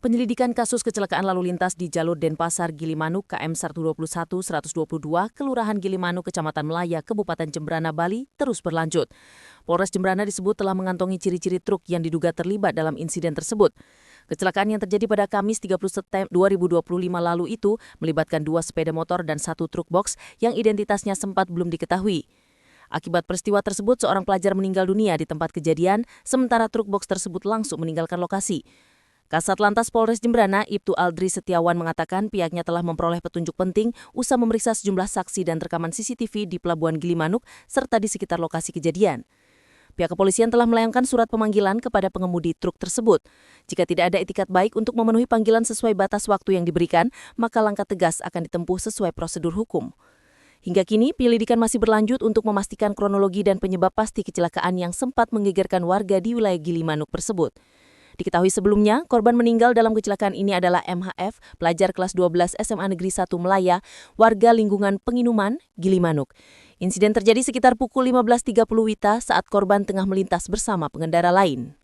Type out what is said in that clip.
Penyelidikan kasus kecelakaan lalu lintas di jalur Denpasar Gilimanuk KM 121-122 Kelurahan Gilimanuk, Kecamatan Melaya, Kabupaten Jembrana, Bali terus berlanjut. Polres Jembrana disebut telah mengantongi ciri-ciri truk yang diduga terlibat dalam insiden tersebut. Kecelakaan yang terjadi pada Kamis 30 September 2025 lalu itu melibatkan 2 sepeda motor dan 1 truk box yang identitasnya sempat belum diketahui. Akibat peristiwa tersebut, seorang pelajar meninggal dunia di tempat kejadian, sementara truk box tersebut langsung meninggalkan lokasi. Kasat Lantas Polres Jembrana, Ibtu Aldri Setiawan mengatakan pihaknya telah memperoleh petunjuk penting usai memeriksa sejumlah saksi dan rekaman CCTV di Pelabuhan Gilimanuk serta di sekitar lokasi kejadian. Pihak kepolisian telah melayangkan surat pemanggilan kepada pengemudi truk tersebut. Jika tidak ada itikat baik untuk memenuhi panggilan sesuai batas waktu yang diberikan, maka langkah tegas akan ditempuh sesuai prosedur hukum. Hingga kini, penyelidikan masih berlanjut untuk memastikan kronologi dan penyebab pasti kecelakaan yang sempat menggegerkan warga di wilayah Gilimanuk tersebut. Diketahui sebelumnya, korban meninggal dalam kecelakaan ini adalah MHF, pelajar kelas 12 SMA Negeri 1 Melaya, warga lingkungan Penginuman, Gilimanuk. Insiden terjadi sekitar pukul 15.30 WITA saat korban tengah melintas bersama pengendara lain.